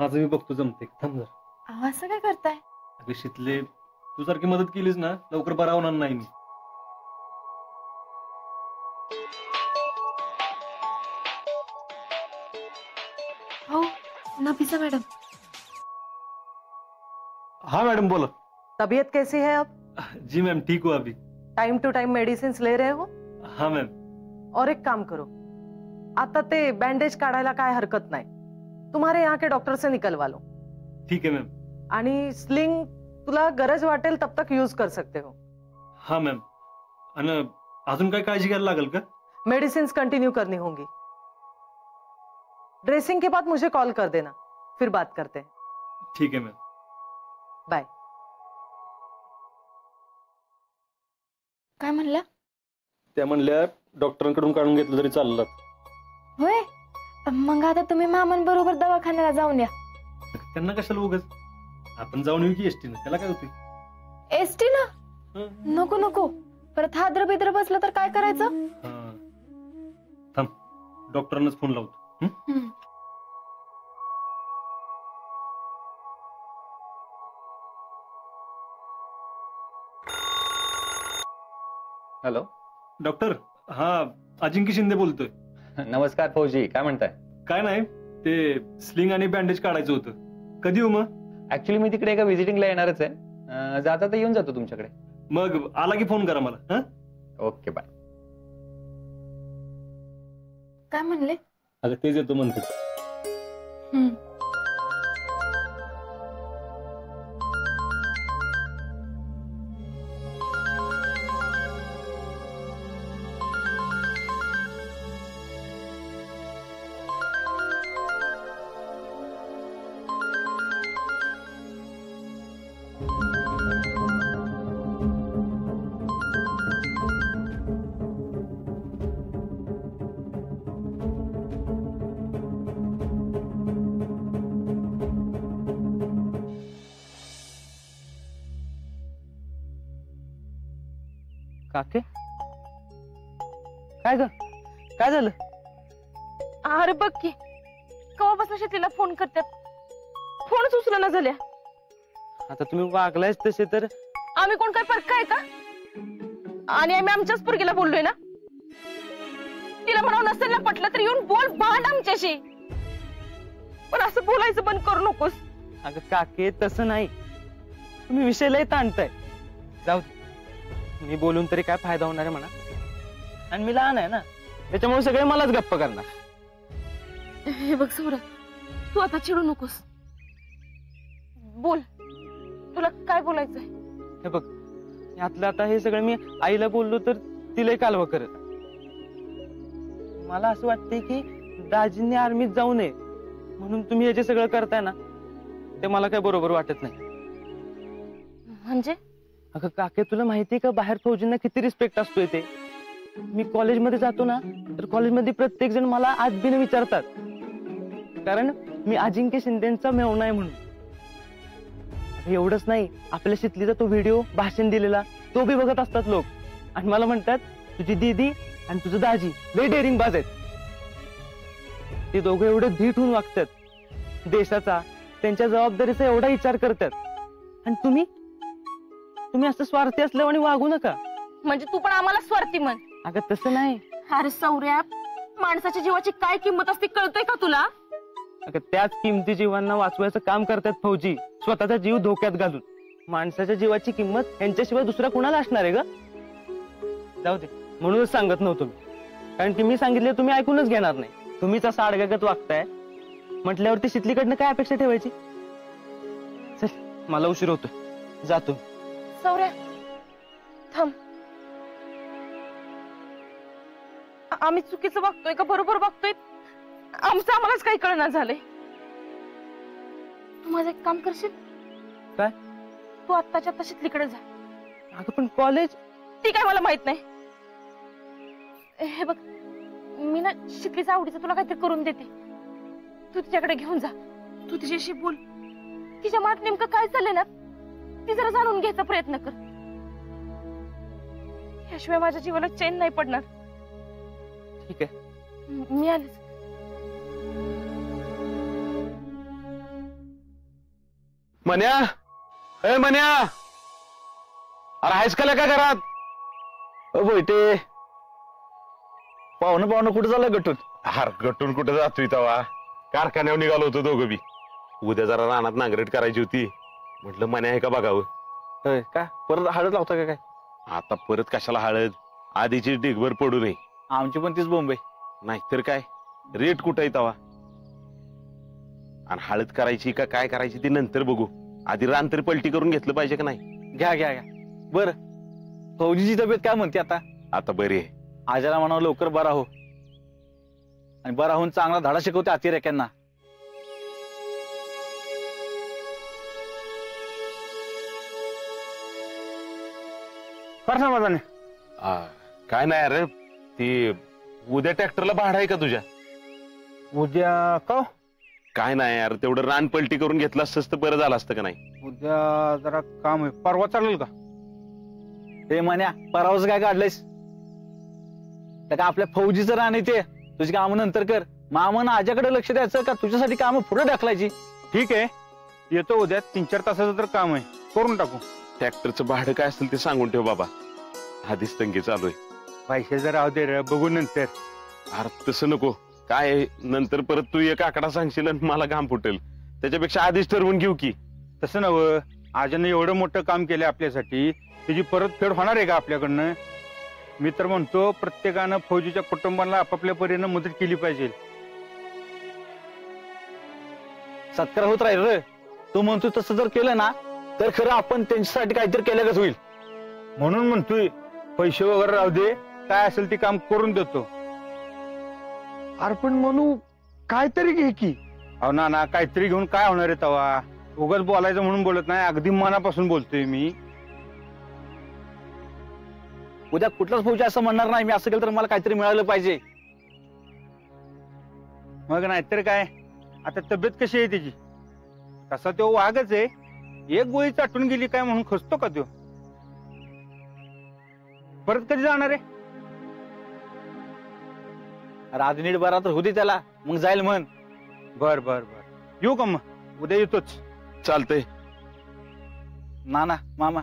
माझं मी बघतो जमते थांब जर. असं काय करताय? अगं शीतले, तू सारखी मदत केलीस ना लवकर बरा होणार नाही मी. हो नफीसा मैडम. हाँ मैडम बोलो. तबीयत कैसी है अब? जी मैम ठीक हूँ अभी. टाइम टू टाइम मेडिसिन ले रहे हो? हाँ मैम. और एक काम करो, आता ते बँडेज काढायला काय हरकत नाही, तुम्हारे यहाँ के डॉक्टर से निकलवा लो. ठीक है मैम. आणि स्लिंग तुला गरज वाटेल तब तक यूज कर सकते हो. हाँ मैम. आणि अजून काय काळजी घ्यायला लागेल का? मेडिसिन कंटिन्यू करनी होंगी. ड्रेसिंग के बाद मुझे कॉल कर देना, फिर बात करते हैं. ठीक है मैम. बाय. काय म्हणल्या? त्या म्हणल्या डॉक्टरांकडून काढून घेतलं तरी चाललं. होय, मग आता तुम्ही मामांबरोबर दवाखान्याला जाऊन या. त्यांना कशाला उगाच, आपण जाऊन येऊ की एसटी न, त्याला काय होते? एसटी ना? नको नको, परत हादर बिद्र बसलं तर काय करायचं? थांब, डॉक्टरांनाच फोन लावतो. Hello doctor. हा अजिंक्य शिंदे बोलतोय. नमस्कार फौजी, काय म्हणताय? काय नाही, ते स्लिंग आणि बँडेज काढायचं होतं. कधी येऊ मग? ऍक्च्युली मी तिकडे एका व्हिजिटिंगला येणारच आहे, जाता तर येऊन जातो तुमच्याकडे. मग आला की फोन करा मला. Okay bye. काय म्हणले? अगं तेच येतो म्हणतो. काके काय ग, काय झालं? अरे बघ की, कवापासून शेतीला फोन करतात, फोनच उचलना झाल्या. आता तुम्ही वागलायच तसे तर. आम्ही कोण काय परक आहे का? आणि आम्ही आमच्याच पोरगीला बोललोय ना. तिला म्हणावं नसेल ना पटलं तर येऊन बोल, भांड आमच्याशी, पण असं बोलायचं बंद करू नकोस. अगं काके तसं नाही, तुम्ही विषय लय ताणताय. जाऊ दे, मी बोलून तरी काय फायदा होणार आहे म्हणा, आणि मी लहान आहे ना, त्याच्यामुळे सगळे मलाच गप्प करणार. हे बघ सौरभ, तू आता चिडू नकोस, बोल, तुला काय बोलायचंय? हे बघ, यातलं आता हे सगळं मी आईला बोललो तर तिला कालवा करत. मला असं वाटतंय की दाजींनी आर्मीत जाऊ नये म्हणून तुम्ही हे जे सगळं करताय ना, ते मला काय बरोबर वाटत नाही. म्हणजे? अगं काके, तुला माहितीये का बाहेर फौजींना किती रिस्पेक्ट असतोय ते. मी कॉलेजमध्ये जातो ना, तर कॉलेजमध्ये प्रत्येक जण मला आज बिन विचारतात, कारण मी अजिंक्य शिंदेचा मेवणा आहे म्हणून. एवढंच नाही, आपल्या शितलीचा तो व्हिडिओ भाषण दिलेला तो बी बघत असतात लोक, आणि मला म्हणतात तुझी दीदी आणि तुझं दाजी लय डेअरिंग बाज आहेत. ते दोघं एवढे धीट होऊन वागतात, देशाचा त्यांच्या जबाबदारीचा एवढा विचार करतात, आणि तुम्ही असं स्वार्थी असल्यावर वागू नका. म्हणजे तू पण आम्हाला स्वार्थी म्हण? अगं तसं नाही. अरे सौर्या, माणसाच्या जीवाची काय किंमत असते कळतंय का तुला? अगं त्याच किमती जीवांना वाचवायचं काम करतात फौजी, स्वतःचा जीव धोक्यात घालून. माणसाच्या जीवाची किंमत यांच्याशिवाय दुसरा कुणाला असणार आहे ग? जाऊ दे, म्हणूनच सांगत नव्हतो मी, कारण की मी सांगितले तुम्ही ऐकूनच घेणार नाही. तुम्हीच असं अडगत वागताय म्हटल्यावरती शितलीकडनं काय अपेक्षा ठेवायची? चल, मला उशीर होतोय, जातो. सौर्या थांब, आम्ही चुकीचं वागतोय का बरोबर वागतोय आमचं आम्हालाच काही कळना झालंय. तू माझं एक काम करशील? काय? तू आत्ताच्या आत्ता शितलीकडे जा. अगं पण कॉलेज? ती काय मला माहित नाही. हे बघ, मी ना शितलीच्या आवडीचं तुला काहीतरी करून देते, तू तिच्याकडे घेऊन जा, तू तिच्याशी बोल, तिच्या मनात नेमकं काय चाललंय ना ती जरा जाणून घ्यायचा प्रयत्न कर. याशिवाय माझ्या जीवाला चैन नाही पडणार. ठीक आहे, मी आलेच. मन्या, ए मन्या, अरे आहेस का काय घरात? बोयते पाहुणं कुठं झालं गटून? हार गटून कुठे जातोय तवा? कारखान्यावर निघालो होतो दोघं बी. उद्या जरा रानात नांगरट करायची होती, म्हटलं मन्या आहे का बघावं. का परत हळद लावता का काय? आता परत कशाला हळद, आधीची डिगभर पडू नये. आमची पण तीच बोंब आहे. नाहीतर काय, रेट कुठं आहे तवा? आणि हळद करायची का काय करायची ती नंतर बघू. आधी रान तरी पलटी करून घेतलं पाहिजे का नाही? घ्या घ्या घ्या. बर फौजीची तब्येत काय म्हणते आता? आता बरी आहे. आजाला म्हणावं लवकर बरा हो, आणि बरा होऊन चांगला धडा शिकवते अतिरेक्यांना. समाधान काय नाही अरे, ती उद्या ट्रॅक्टरला भाडं आहे का तुझ्या? उद्या का? काय नाही यार, तेवढं रान पलटी करून घेतलं असतं तर बरं झालं असतं का नाही? उद्या जरा काम आहे, परवा चालेल का? ते म्हण्या परावच काय काढलंयस? त्या का आपल्या फौजीचं रान आहे ते, तुझी कामं नंतर कर. मामानं आज्याकडे लक्ष द्यायचं का तुझ्यासाठी कामं पुढे ढकलायची? ठीक आहे, येतो उद्या. 3-4 तासाचं तर काम आहे, करून टाकू. ट्रॅक्टरचं भाडं काय असेल ते सांगून ठेव बाबा, आधीच तंगी चालू आहे. पैसे जर राहू दे रे, बघू नंतर. अरे तसं नको, काय आहे, नंतर परत तू एक आकडा सांगशील आणि मला घाम फुटेल. त्याच्यापेक्षा आधीच ठरवून घेऊ की. तसं नवं, आजनं एवढं मोठं काम केलं आपल्यासाठी, त्याची परतफेड होणार आहे का आपल्याकडनं? मी तर म्हणतो प्रत्येकानं फौजीच्या कुटुंबाला आपापल्या परीनं मदत केली पाहिजे. सत्कार होत राहील रे. तू म्हणतो तसं जर केलं ना तर खरं आपण त्यांच्यासाठी काहीतरी केलं होईल. म्हणून म्हणतोय पैसे वगैरे राहू दे, काय असेल ते काम करून देतो. अरे पण म्हणू काहीतरी घे की. अहो ना काहीतरी घेऊन काय होणार आहे तवा? उगाच बोलायचं म्हणून बोलत नाही, अगदी मनापासून बोलतोय मी. उद्या कुठलाच फौजी असं म्हणणार नाही मी असं केलं तर मला काहीतरी मिळालं पाहिजे. मग नाहीतर काय, आता तब्येत कशी आहे त्याची? तसा तो वाघच आहे, एक गोळी चाटून गेली काय म्हणून खचतो का तो? परत कधी जाणार आहे? रात्री नीट बरा तर होती त्याला, मग जाईल म्हण. बर येऊ का मग? उद्या येतोच. चालतंय. नाना मामा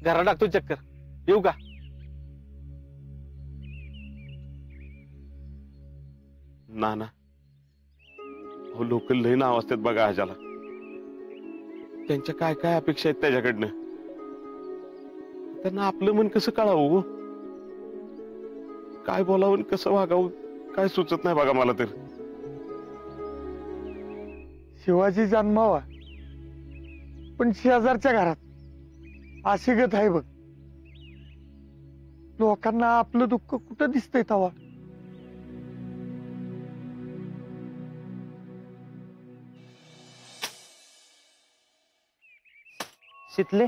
घरा टाकतो चक्कर, येऊ का? ना हो, लोक लय नाव असतात बघा आजाला. त्यांच्या काय काय अपेक्षा आहेत त्याच्याकडनं, त्यांना आपलं मन कसं कळावं, काय बोलावं, कसं वागावं, काय सुचत नाही बघा मला तर. शिवाजी जन्मावा पण शेजारच्या घरात अशी गत आहे बघ. लोकांना आपलं दुःख कुठं दिसतंय तवा? शितले,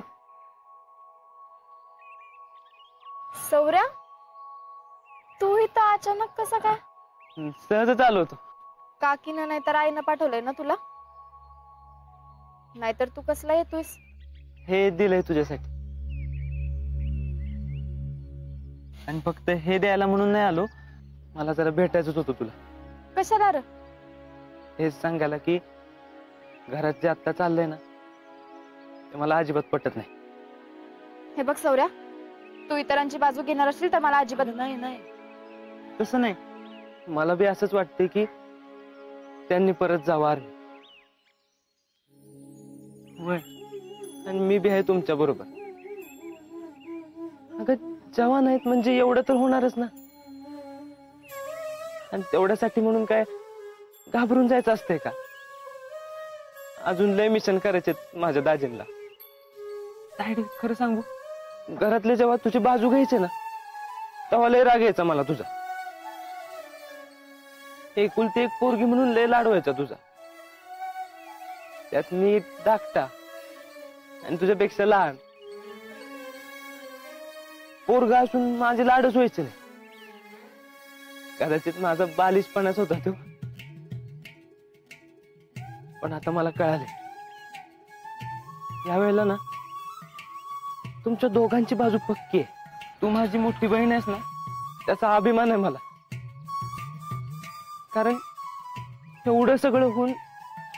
सौर्या, तू इथं अचानक कसा काय? सहजच आलो होतो. काकीनं नाहीतर आईनं पाठवलंय ना तुला? नाहीतर तू कसला येतोयस? हे दिलंय तुझ्यासाठी, आणि फक्त हे द्यायला म्हणून नाही आलो, मला जरा भेटायचंच होतं तुला. कशाला रे? हेच सांगायला की घरात जे आता चाललंय ना ते मला अजिबात पटत नाही. हे बघ सौर्या, तू इतरांची बाजू घेणार असशील तर मला अजिबात नाही तसं नाही. मला बी असंच वाटतंय की त्यांनी परत जावं आर्मी. आणि मी बी आहे तुमच्या बरोबर. अगं जवान आहेत म्हणजे एवढं तर होणारच ना, आणि तेवढ्यासाठी म्हणून काय घाबरून जायचं असतंय का? अजून लय मिशन करायचे माझ्या दाजींना. खरं सांगू, घरातले जेव्हा तुझी बाजू घ्यायचे ना तेव्हा लय राग यायचा मला तुझा. एकुलती एक पोरगी म्हणून लय लाड व्हायचा तुझा. त्यात मी धाकटा आणि तुझ्यापेक्षा लहान पोरगा असून माझे लाडच व्हायचे नाही. कदाचित माझा बालिशपणाच होता तो, पण आता मला कळाले यावेळेला ना तुमच्या दोघांची बाजू पक्की आहे. तू माझी मोठी बहीण आहेस ना, त्याचा अभिमान आहे मला. कारण एवढं सगळं होऊन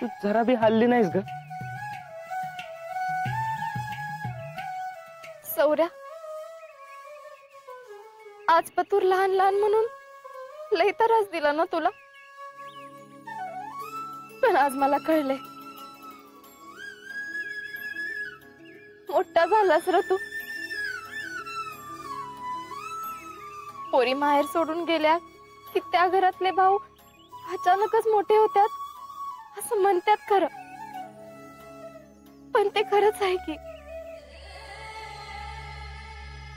तू जरा बी हल्ली नाहीस ग. आज पतूर लहान लहान म्हणून लई त्रास दिला ना तुला, पण आज मला कळले मोठा झालास रे तू. पोरी माहेर सोडून गेल्या की त्या घरातले भाऊ अचानकच मोठे होतात असं म्हणतात खरं, पण ते खरंच आहे की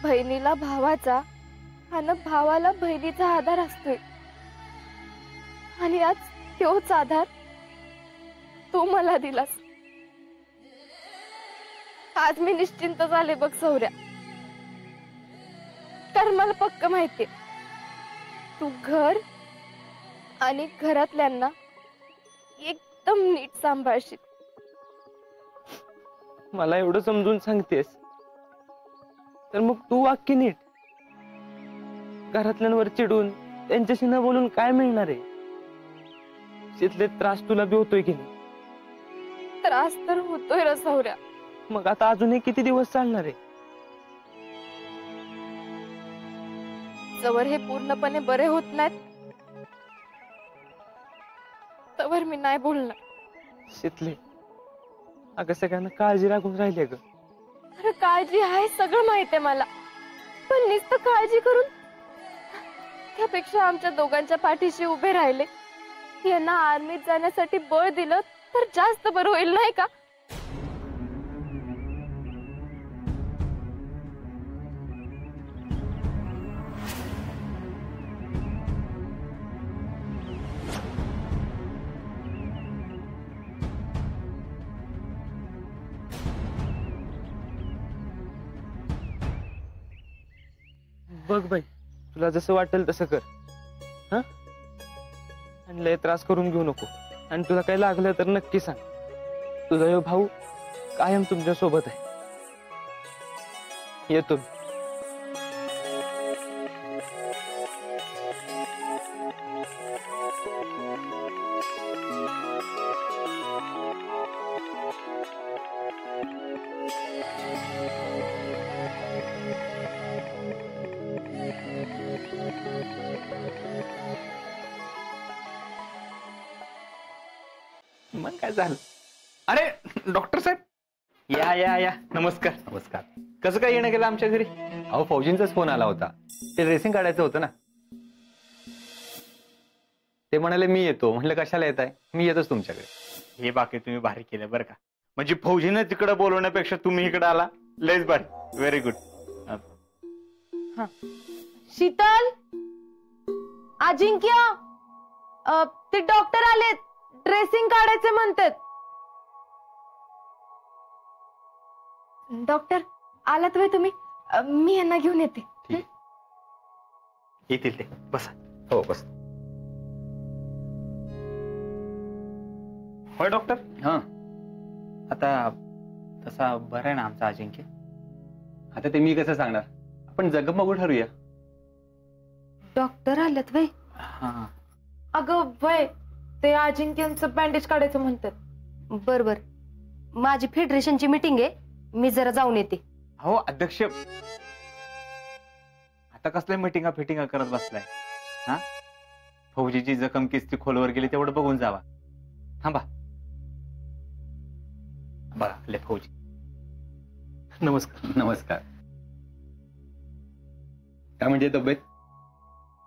बहिणीला भावाचा आणि भावाला बहिणीचा आधार असतोय, आणि आज तोच आधार तू मला दिलास. आज मी निश्चिंत झाले बघ सौर्या, कारण मला पक्क माहितीये तू घर आणि घरातल्यांना एकदम नीट सांभाळशील. मला एवढं समजून सांगतेस तर मग तू वाक्य नीट. घरातल्यांवर चिडून त्यांच्याशी न बोलून काय मिळणार आहे? तिथले त्रास तुला बी होतोय की नाही? त्रास तर होतोय रे सौर्या. मग आता अजूनही किती दिवस चालणार आहे? जवळ हे पूर्णपणे बरे होत नाहीत तवर मी नाही बोलणार. शितले, अगं सगळ्यांना काळजी लागून राहिली ग. अरे काळजी आहे सगळं माहितीये मला, पण नुसतं काळजी करून त्यापेक्षा आमच्या दोघांच्या पाठीशी उभे राहिले, यांना आर्मीत जाण्यासाठी बळ दिलं तर जास्त बरं होईल नाही का? बघ बाई, तुला जसं वाटेल तसं कर. हा, आणि लय त्रास करून घेऊ नको, आणि तुला काही लागलं तर नक्की सांग. तुझा ह्यो भाऊ कायम तुमच्या सोबत आहे. येतो मी. मग काय झालं? अरे डॉक्टर साहेब, या या या, नमस्कार. नमस्कार. कसं काय येणं केलं आमच्या घरी? अहो, फौजींचाच फोन आला होता. ते ड्रेसिंग काढायचं होतं ना. ते म्हणाले मी येतो. म्हटलं कशाला येत आहे? मी येतोच तुमच्याकडे. हे बाकी तुम्ही भारी केलं बरं का. म्हणजे फौजीनं तिकडे बोलवण्यापेक्षा तुम्ही इकडे आला, लयच भारी. Very good. शीतल, अजिंक्य, ते डॉक्टर आलेत, ड्रेसिंग काढायचे म्हणतात. डॉक्टर आलात व्हय तुम्ही? मी यांना घेऊन येते. येतील ते. बसा. हो बस. होय डॉक्टर. हा, आता तसा बरं आहे ना आमचा अजिंक्य? आता ते मी कसं सांगणार? आपण जगमगू ठरूया. डॉक्टर आलेत व्हय? हा. अगं व्हय, ते अजिंक्यांचं बँडेज काढायचं म्हणतात. बर बर, माझी फेडरेशनची मीटिंग आहे, मी जरा जाऊन येते. हो अध्यक्ष, आता कसल्या मिटिंगा फिटिंगा करत बसलाय? हा, फौजीची जखम किस्ती खोलवर गेली तेवढं बघून जावा. थांबा. बघा आपले फौजी. नमस्कार. नमस्कार. काय म्हणजे तब्येत?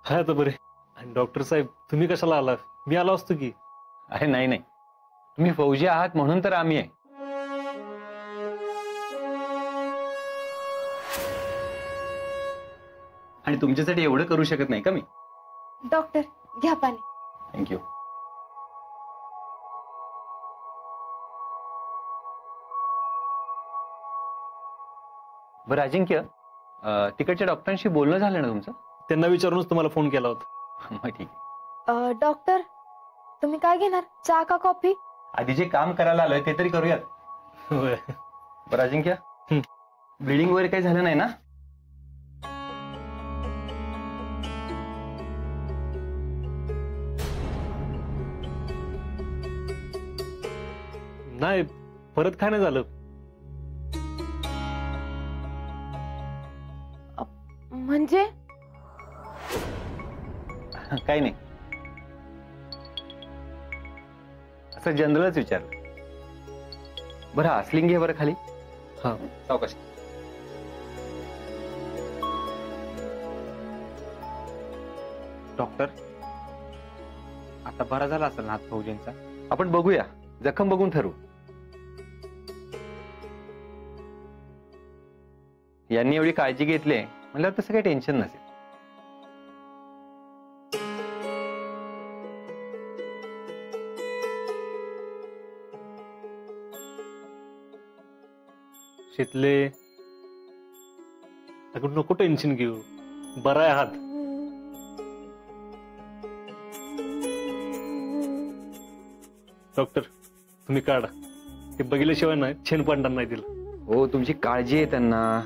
हाय आता बरे. आणि डॉक्टर साहेब, तुम्ही कशाला आला? मी आलो असतो की. अरे नाही नाही, तुम्ही फौजी आहात म्हणून तर आम्ही आहे. आणि तुमच्यासाठी एवढं करू शकत नाही का मी? डॉक्टर घ्या पाणी. थँक्यू. बरं अजिंक्य, तिकडच्या डॉक्टरांशी बोलणं झालं ना तुमचं? त्यांना विचारूनच तुम्हाला फोन केला होता. मग ठीक. डॉक्टर तुम्ही काय घेणार, चहा का कॉफी? आधी जे काम करायला आलोय ते तरी करूयात. बरं अजिंक्य, ब्लिडिंग वगैरे काही झालं नाही ना? नाही, परत काय नाही झालं. म्हणजे काही नाही, असं जनरलच विचारलं. बरं आसलिंग घे बरं खाली. हा. सावकाश. डॉक्टर, आता बरा झाला असेल ना हात फौजींचा? आपण बघूया, जखम बघून ठरवू. यांनी एवढी काळजी घेतली म्हणल्यावर तसं काही टेन्शन नसेल. शितले, अगं नको टेन्शन घेऊ, बरा आहे हात. डॉक्टर तुम्ही काढा, ते बघितल्याशिवाय ना छेन पडणार नाही तिला. हो, तुमची काळजी आहे त्यांना.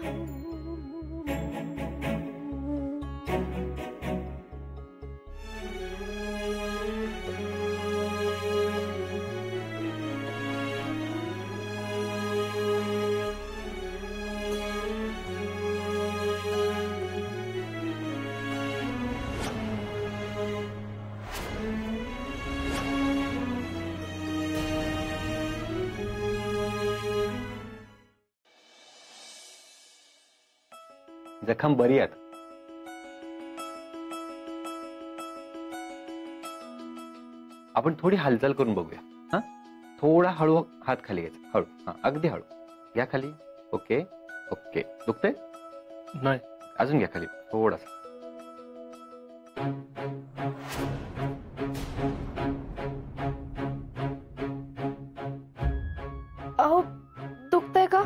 जखम बरी आहे. आपण थोडी हालचाल करून बघूया. हा, थोडा हळू हात खाली घ्यायचा. हळू. हा, अगदी हळू घ्या खाली. Okay okay. दुखतंय? नाही. अजून घ्या खाली थोडासा. अहो, दुखतंय का?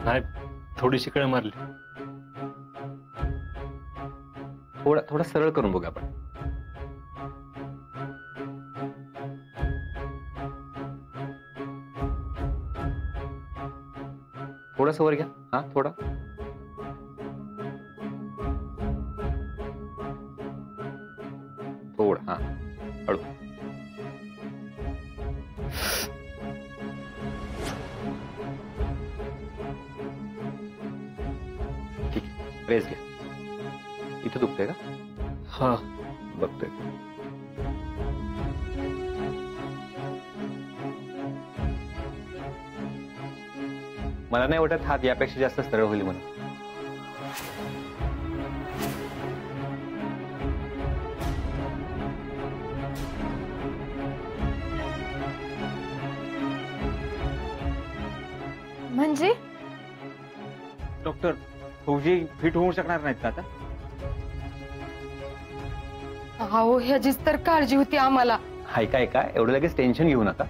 नाही, थोडीशी कळ मारली. थोडा सरळ करून बघूया आपण. थोडंसं वर घ्या. हा, थोडा. थोडं. हा, हळू. ठीक आहे, रेस्ट घ्या. इथं दुखतंय का? हा, बघतोय. मला नाही वाटत हात यापेक्षा जास्त सरळ होईल म्हणून. म्हणजे डॉक्टर, फौजी फिट होऊ शकणार नाहीत का आता? अहो, ह्याचीच तर काळजी होती आम्हाला. ऐका, एवढं लगेच टेन्शन घेऊ नका.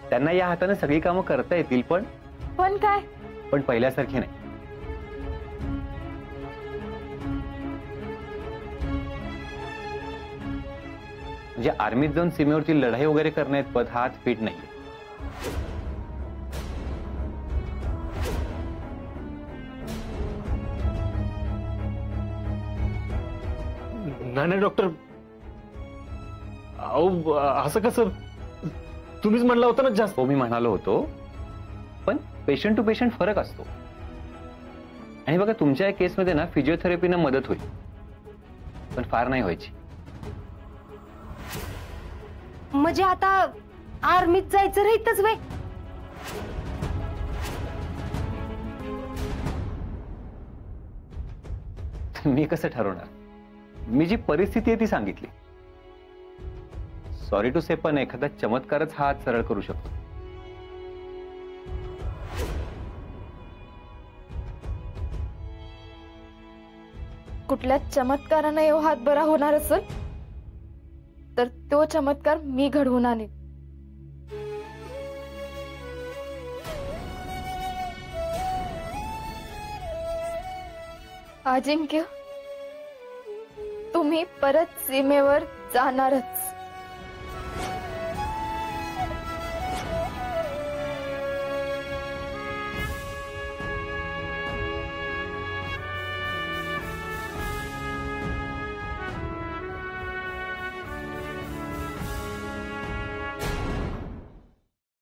त्यांना या हाताने सगळी कामं करता येतील, पण काय? पण पहिल्यासारखी नाही. म्हणजे आर्मीत जाऊन सीमेवरती लढाई वगैरे करण्यात पद हात फिट नाही. नाही डॉक्टर, अहो असं कसं? तुम्हीच म्हणला होता ना जास्त. हो, मी म्हणालो होतो, पण पेशंट टू पेशंट फरक असतो. आणि बघा, तुमच्या या केसमध्ये ना फिजिओथेरपीनं मदत होईल, पण फार नाही व्हायची. म्हणजे आता आर्मीत जायचं राहीतच वे? मी कसं ठरवणार? मी जी परिस्थिती आहे ती सांगितली. सॉरी टू से, पण एखादा चमत्कारच हात सरळ करू शकतो. कुठल्या चमत्काराने येऊ हात बरा होणार असेल तर तो चमत्कार मी घडवून आणेन. अजिंक्य, तुम्ही परत सीमेवर जाणारच.